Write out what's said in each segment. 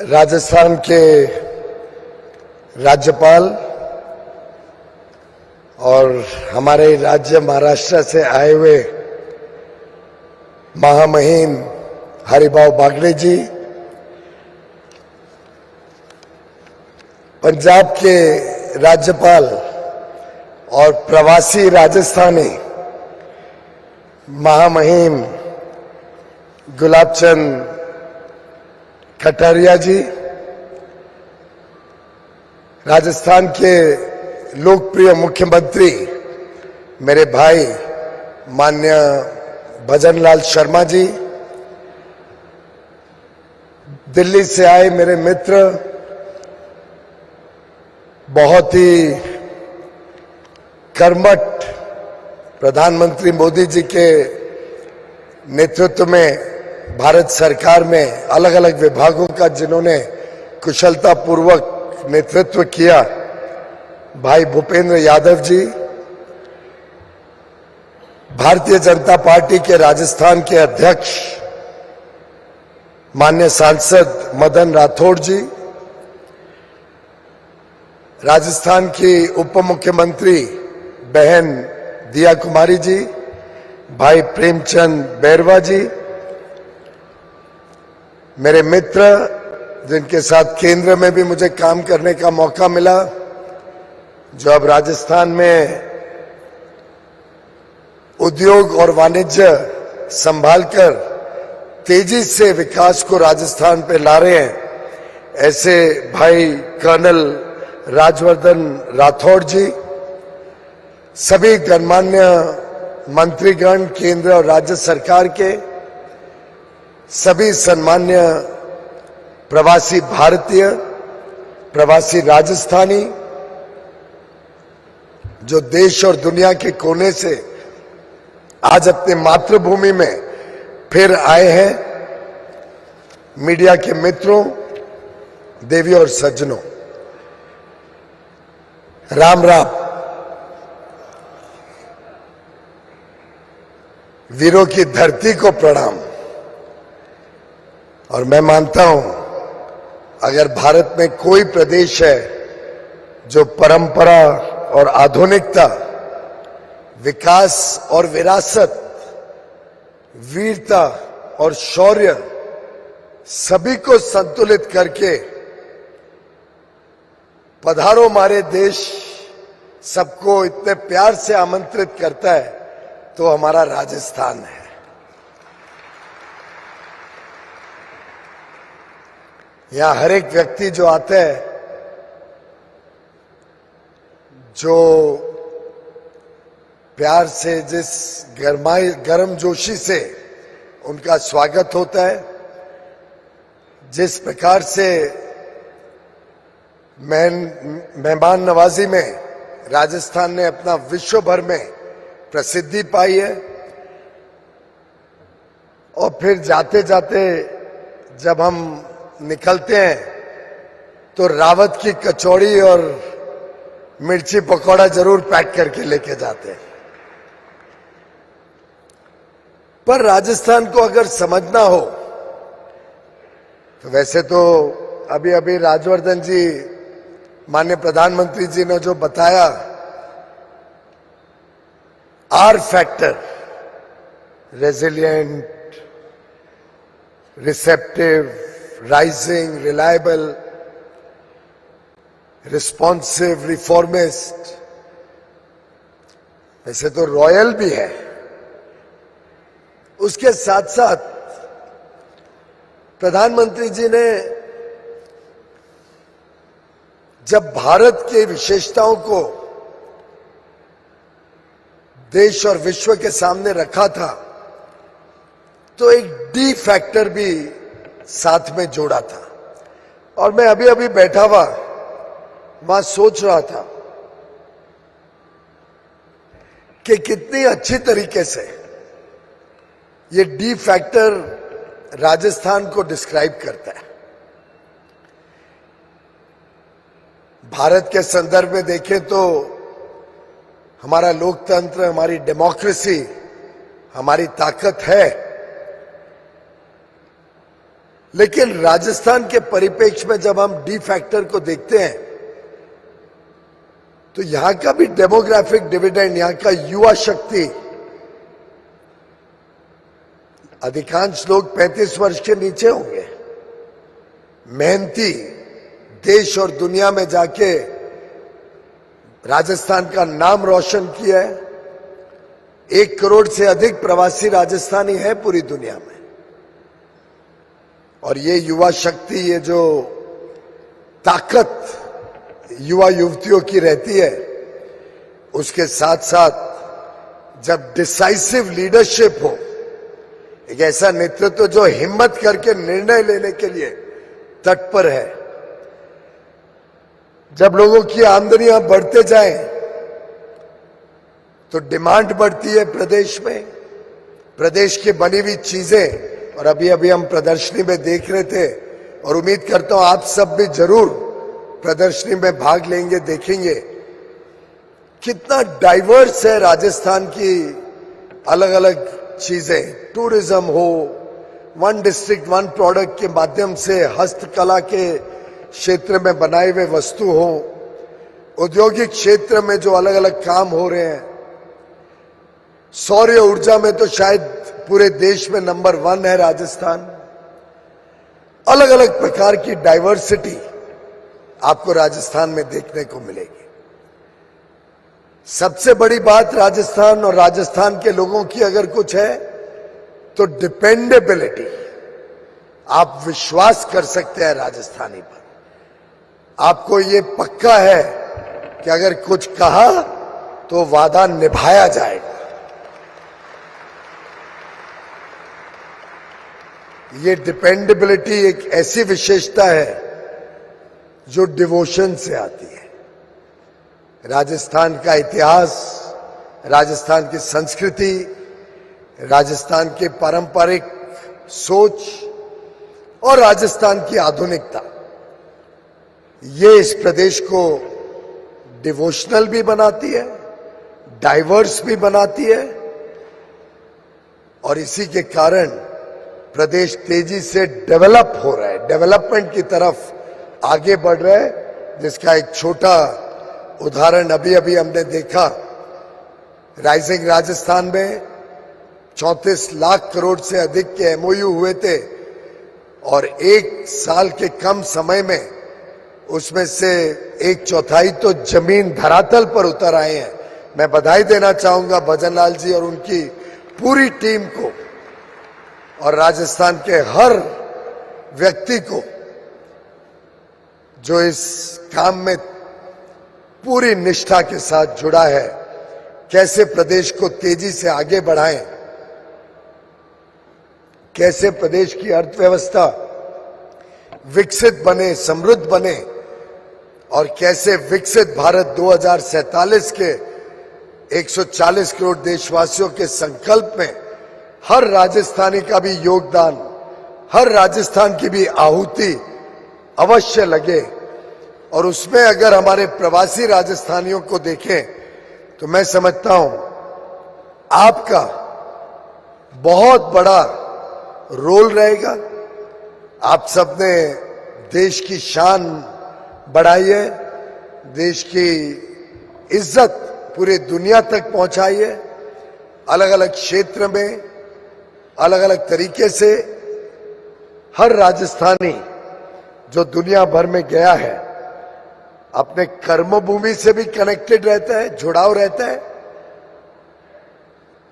राजस्थान के राज्यपाल और हमारे राज्य महाराष्ट्र से आए हुए महामहिम हरिभाऊ बागड़े जी, पंजाब के राज्यपाल और प्रवासी राजस्थानी महामहिम गुलाबचंद कटारिया जी, राजस्थान के लोकप्रिय मुख्यमंत्री मेरे भाई माननीय भजनलाल शर्मा जी, दिल्ली से आए मेरे मित्र, बहुत ही कर्मठ प्रधानमंत्री मोदी जी के नेतृत्व में भारत सरकार में अलग अलग विभागों का जिन्होंने कुशलता पूर्वक नेतृत्व किया, भाई भूपेंद्र यादव जी, भारतीय जनता पार्टी के राजस्थान के अध्यक्ष माननीय सांसद मदन राठौड़ जी, राजस्थान की उप मुख्यमंत्री बहन दिया कुमारी जी, भाई प्रेमचंद बैरवा जी, मेरे मित्र जिनके साथ केंद्र में भी मुझे काम करने का मौका मिला, जो अब राजस्थान में उद्योग और वाणिज्य संभालकर तेजी से विकास को राजस्थान पे ला रहे हैं, ऐसे भाई कर्नल राजवर्धन राठौड़ जी, सभी गणमान्य मंत्रीगण केंद्र और राज्य सरकार के, सभी सम्मान्य प्रवासी भारतीय, प्रवासी राजस्थानी जो देश और दुनिया के कोने से आज अपनी मातृभूमि में फिर आए हैं, मीडिया के मित्रों, देवियों और सज्जनों, राम राम। वीरों की धरती को प्रणाम। और मैं मानता हूं, अगर भारत में कोई प्रदेश है जो परंपरा और आधुनिकता, विकास और विरासत, वीरता और शौर्य सभी को संतुलित करके पधारो मारे देश सबको इतने प्यार से आमंत्रित करता है, तो हमारा राजस्थान है। यहां हर एक व्यक्ति जो आता है, जो प्यार से, जिस गर्मजोशी से उनका स्वागत होता है, जिस प्रकार से मेहमान नवाजी में राजस्थान ने अपना विश्व भर में प्रसिद्धि पाई है, और फिर जाते जाते जब हम निकलते हैं तो रावत की कचौड़ी और मिर्ची पकौड़ा जरूर पैक करके लेके जाते हैं। पर राजस्थान को अगर समझना हो तो वैसे तो अभी अभी राजवर्धन जी, माननीय प्रधानमंत्री जी ने जो बताया, R factor, resilient, receptive, rising, reliable, responsive, reformist, वैसे तो रॉयल भी है। उसके साथ साथ प्रधानमंत्री जी ने जब भारत की विशेषताओं को देश और विश्व के सामने रखा था, तो एक डी फैक्टर भी साथ में जोड़ा था। और मैं अभी अभी बैठा हुआ वहां सोच रहा था कि कितनी अच्छी तरीके से ये डी फैक्टर राजस्थान को डिस्क्राइब करता है। भारत के संदर्भ में देखें तो हमारा लोकतंत्र, हमारी डेमोक्रेसी हमारी ताकत है, लेकिन राजस्थान के परिप्रेक्ष्य में जब हम डी फैक्टर को देखते हैं तो यहां का भी डेमोग्राफिक डिविडेंड, यहां का युवा शक्ति, अधिकांश लोग 35 वर्ष के नीचे होंगे, मेहनती, देश और दुनिया में जाके राजस्थान का नाम रोशन किया है। 1 करोड़ से अधिक प्रवासी राजस्थानी है पूरी दुनिया में। और ये युवा शक्ति, ये जो ताकत युवा युवतियों की रहती है, उसके साथ साथ जब डिसाइसिव लीडरशिप हो, एक ऐसा नेतृत्व जो हिम्मत करके निर्णय लेने के लिए तत्पर है, जब लोगों की आमदनियां बढ़ते जाएं तो डिमांड बढ़ती है प्रदेश में, प्रदेश की बनी हुई चीजें। और अभी अभी हम प्रदर्शनी में देख रहे थे और उम्मीद करता हूं आप सब भी जरूर प्रदर्शनी में भाग लेंगे, देखेंगे कितना डाइवर्स है राजस्थान की अलग अलग चीजें। टूरिज्म हो, 1 डिस्ट्रिक्ट 1 प्रोडक्ट के माध्यम से हस्तकला के क्षेत्र में बनाए हुए वस्तु हो, औद्योगिक क्षेत्र में जो अलग अलग काम हो रहे हैं, सौर ऊर्जा में तो शायद पूरे देश में नंबर 1 है राजस्थान। अलग अलग प्रकार की डाइवर्सिटी आपको राजस्थान में देखने को मिलेगी। सबसे बड़ी बात राजस्थान और राजस्थान के लोगों की अगर कुछ है तो डिपेंडेबिलिटी। आप विश्वास कर सकते हैं राजस्थानी पर, आपको ये पक्का है कि अगर कुछ कहा तो वादा निभाया जाएगा। ये डिपेंडेबिलिटी एक ऐसी विशेषता है जो डिवोशन से आती है। राजस्थान का इतिहास, राजस्थान की संस्कृति, राजस्थान के पारंपरिक सोच और राजस्थान की आधुनिकता, ये इस प्रदेश को डिवोशनल भी बनाती है, डाइवर्स भी बनाती है। और इसी के कारण प्रदेश तेजी से डेवलप हो रहा है, डेवलपमेंट की तरफ आगे बढ़ रहा है। जिसका एक छोटा उदाहरण अभी अभी हमने देखा, राइजिंग राजस्थान में 34 लाख करोड़ से अधिक के एमओयू हुए थे और 1 साल के कम समय में उसमें से 1/4 तो जमीन धरातल पर उतर आए हैं। मैं बधाई देना चाहूंगा भजन लाल जी और उनकी पूरी टीम को और राजस्थान के हर व्यक्ति को जो इस काम में पूरी निष्ठा के साथ जुड़ा है। कैसे प्रदेश को तेजी से आगे बढ़ाएं, कैसे प्रदेश की अर्थव्यवस्था विकसित बने, समृद्ध बने और कैसे विकसित भारत 2047 के 140 करोड़ देशवासियों के संकल्प में हर राजस्थानी का भी योगदान, हर राजस्थान की भी आहुति अवश्य लगे। और उसमें अगर हमारे प्रवासी राजस्थानियों को देखें तो मैं समझता हूं आपका बहुत बड़ा रोल रहेगा। आप सबने देश की शान बढ़ाई है, देश की इज्जत पूरी दुनिया तक पहुंचाई है। अलग अलग क्षेत्र में अलग अलग तरीके से हर राजस्थानी जो दुनिया भर में गया है अपने कर्मभूमि से भी कनेक्टेड रहता है, जुड़ाव रहता है,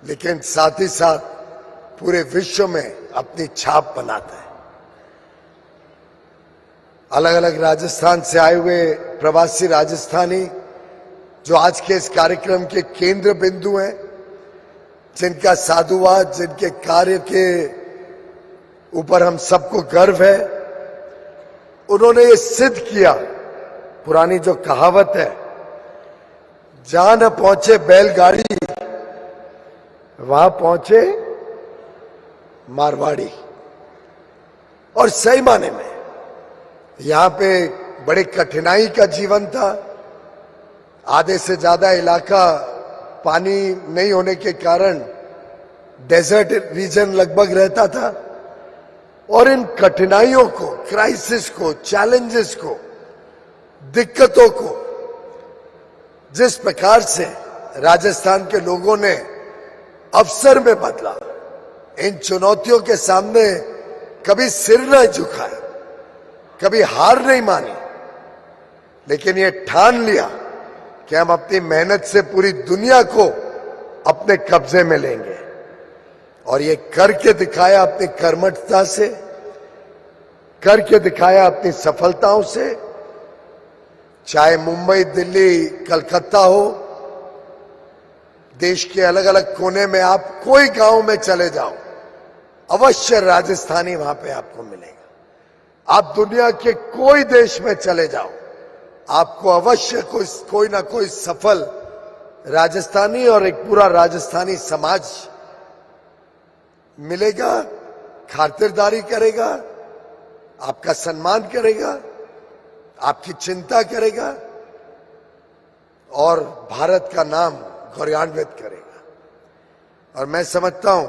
लेकिन साथ ही साथ पूरे विश्व में अपनी छाप बनाता है। अलग अलग राजस्थान से आए हुए प्रवासी राजस्थानी जो आज के इस कार्यक्रम के केंद्र बिंदु हैं, जिनका साधुवाद, जिनके कार्य के ऊपर हम सबको गर्व है, उन्होंने ये सिद्ध किया। पुरानी जो कहावत है, जहां न पहुंचे बैलगाड़ी वहां पहुंचे मारवाड़ी। और सही माने में यहां पे बड़े कठिनाई का जीवन था। आधे से ज्यादा इलाका पानी नहीं होने के कारण डेजर्ट रीजन लगभग रहता था। और इन कठिनाइयों को, क्राइसिस को, चैलेंजेस को, दिक्कतों को जिस प्रकार से राजस्थान के लोगों ने अवसर में बदला, इन चुनौतियों के सामने कभी सिर न झुकाया, कभी हार नहीं मानी, लेकिन ये ठान लिया कि हम अपनी मेहनत से पूरी दुनिया को अपने कब्जे में लेंगे। और ये करके दिखाया अपनी कर्मठता से, करके दिखाया अपनी सफलताओं से। चाहे मुंबई, दिल्ली, कलकत्ता हो, देश के अलग अलग कोने में आप कोई गांव में चले जाओ, अवश्य राजस्थानी वहां पे आपको मिलेगा। आप दुनिया के कोई देश में चले जाओ, आपको अवश्य कोई ना कोई सफल राजस्थानी और एक पूरा राजस्थानी समाज मिलेगा, खातिरदारी करेगा, आपका सम्मान करेगा, आपकी चिंता करेगा और भारत का नाम गौरवान्वित करेगा। और मैं समझता हूं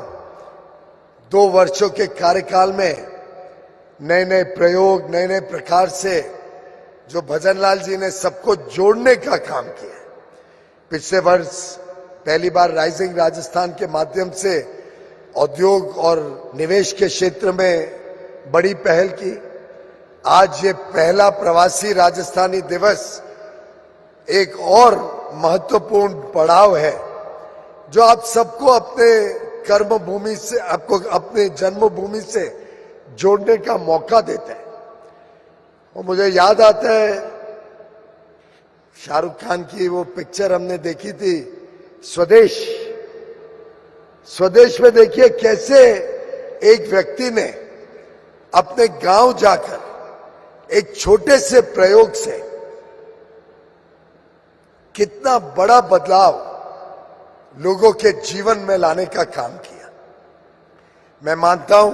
2 वर्षों के कार्यकाल में नए नए प्रयोग, नए नए प्रकार से जो भजनलाल जी ने सबको जोड़ने का काम किया। पिछले वर्ष पहली बार राइजिंग राजस्थान के माध्यम से उद्योग और निवेश के क्षेत्र में बड़ी पहल की। आज ये पहला प्रवासी राजस्थानी दिवस एक और महत्वपूर्ण पड़ाव है जो आप सबको अपने कर्म भूमि से, आपको अपने जन्मभूमि से जोड़ने का मौका देता है। और मुझे याद आता है शाहरुख खान की वो पिक्चर हमने देखी थी स्वदेश। स्वदेश में देखिए कैसे एक व्यक्ति ने अपने गांव जाकर एक छोटे से प्रयोग से कितना बड़ा बदलाव लोगों के जीवन में लाने का काम किया। मैं मानता हूं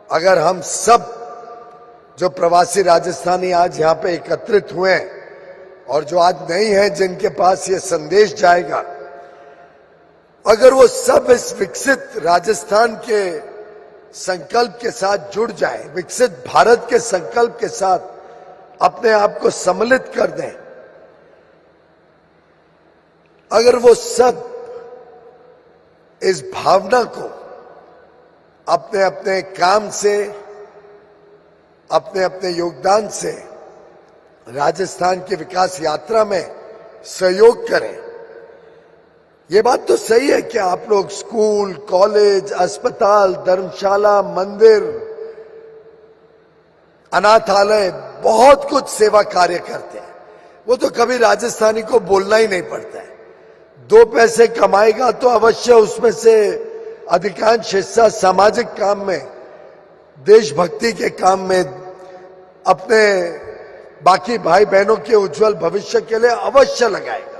अगर हम सब जो प्रवासी राजस्थानी आज यहां पे एकत्रित हुए हैं और जो आज नहीं है जिनके पास ये संदेश जाएगा, अगर वो सब इस विकसित राजस्थान के संकल्प के साथ जुड़ जाए, विकसित भारत के संकल्प के साथ अपने आप को सम्मिलित कर दें, अगर वो सब इस भावना को अपने अपने काम से, अपने अपने योगदान से राजस्थान की विकास यात्रा में सहयोग करें। ये बात तो सही है कि आप लोग स्कूल, कॉलेज, अस्पताल, धर्मशाला, मंदिर, अनाथालय, बहुत कुछ सेवा कार्य करते हैं। वो तो कभी राजस्थानी को बोलना ही नहीं पड़ता है। 2 पैसे कमाएगा तो अवश्य उसमें से अधिकांश हिस्सा सामाजिक काम में, देशभक्ति के काम में, अपने बाकी भाई बहनों के उज्जवल भविष्य के लिए अवश्य लगाएगा।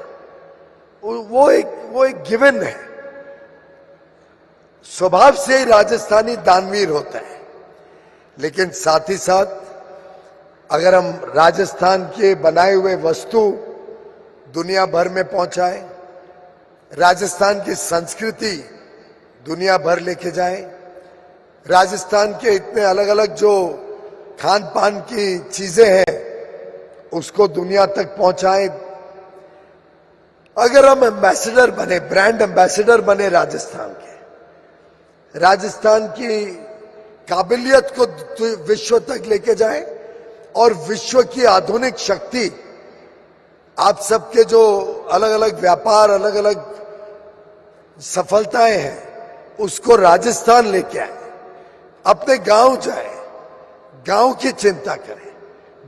वो एक गिवन है। स्वभाव से ही राजस्थानी दानवीर होता है। लेकिन साथ ही साथ अगर हम राजस्थान के बनाए हुए वस्तु दुनिया भर में पहुंचाएं, राजस्थान की संस्कृति दुनिया भर लेके जाएं, राजस्थान के इतने अलग अलग जो खान पान की चीजें हैं उसको दुनिया तक पहुंचाएं, अगर हम एम्बेसडर बने, ब्रांड एम्बेसडर बने राजस्थान के, राजस्थान की काबिलियत को विश्व तक लेके जाएं और विश्व की आधुनिक शक्ति, आप सबके जो अलग अलग व्यापार, अलग अलग सफलताएं हैं, उसको राजस्थान लेके आए, अपने गांव जाए, गांव की चिंता करें,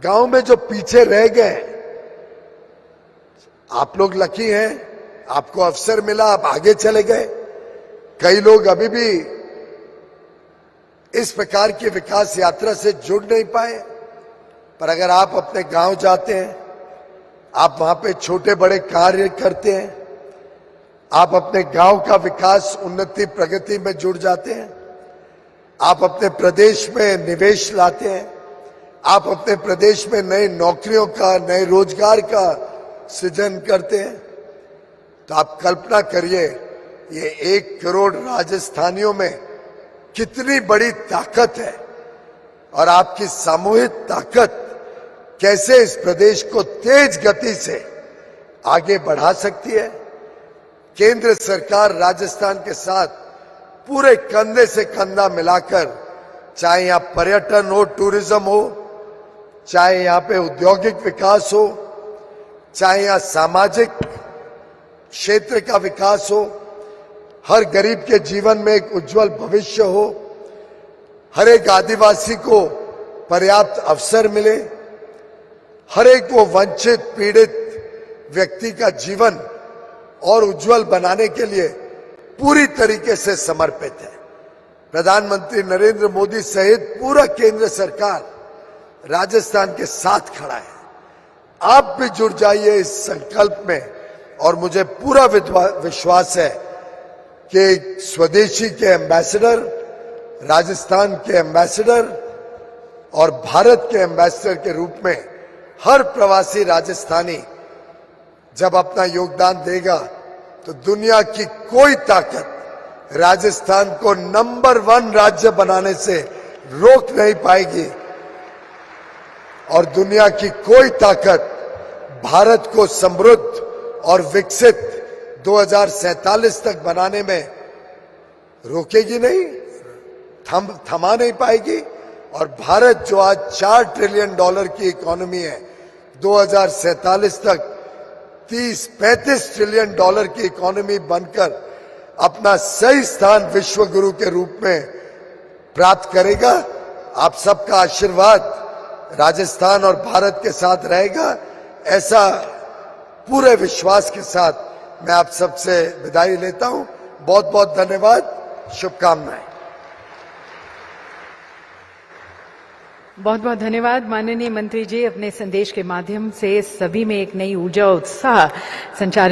गांव में जो पीछे रह गए। आप लोग लकी हैं, आपको अवसर मिला, आप आगे चले गए। कई लोग अभी भी इस प्रकार की विकास यात्रा से जुड़ नहीं पाए, पर अगर आप अपने गांव जाते हैं, आप वहां पे छोटे बड़े कार्य करते हैं, आप अपने गांव का विकास, उन्नति, प्रगति में जुड़ जाते हैं, आप अपने प्रदेश में निवेश लाते हैं, आप अपने प्रदेश में नई नौकरियों का, नए रोजगार का सृजन करते हैं, तो आप कल्पना करिए ये 1 करोड़ राजस्थानियों में कितनी बड़ी ताकत है और आपकी सामूहिक ताकत कैसे इस प्रदेश को तेज गति से आगे बढ़ा सकती है। केंद्र सरकार राजस्थान के साथ पूरे कंधे से कंधा मिलाकर, चाहे यहां पर्यटन हो, टूरिज्म हो, चाहे यहां पे औद्योगिक विकास हो, चाहे यहां सामाजिक क्षेत्र का विकास हो, हर गरीब के जीवन में एक उज्जवल भविष्य हो, हर एक आदिवासी को पर्याप्त अवसर मिले, हर एक को वंचित पीड़ित व्यक्ति का जीवन और उज्जवल बनाने के लिए पूरी तरीके से समर्पित है। प्रधानमंत्री नरेंद्र मोदी सहित पूरा केंद्र सरकार राजस्थान के साथ खड़ा है। आप भी जुड़ जाइए इस संकल्प में और मुझे पूरा विश्वास है कि स्वदेशी के एम्बेसडर, राजस्थान के एम्बेसडर और भारत के एम्बेसडर के रूप में हर प्रवासी राजस्थानी जब अपना योगदान देगा तो दुनिया की कोई ताकत राजस्थान को नंबर 1 राज्य बनाने से रोक नहीं पाएगी और दुनिया की कोई ताकत भारत को समृद्ध और विकसित 2047 तक बनाने में रोकेगी नहीं, थमा नहीं पाएगी। और भारत जो आज $4 ट्रिलियन की इकोनॉमी है, 2047 तक 30-35 ट्रिलियन की इकोनॉमी बनकर अपना सही स्थान विश्व गुरु के रूप में प्राप्त करेगा। आप सबका आशीर्वाद राजस्थान और भारत के साथ रहेगा, ऐसा पूरे विश्वास के साथ मैं आप सबसे विदाई लेता हूं। बहुत बहुत धन्यवाद, शुभकामनाएं। बहुत बहुत धन्यवाद माननीय मंत्री जी। अपने संदेश के माध्यम से सभी में एक नई ऊर्जा उत्साह संचारित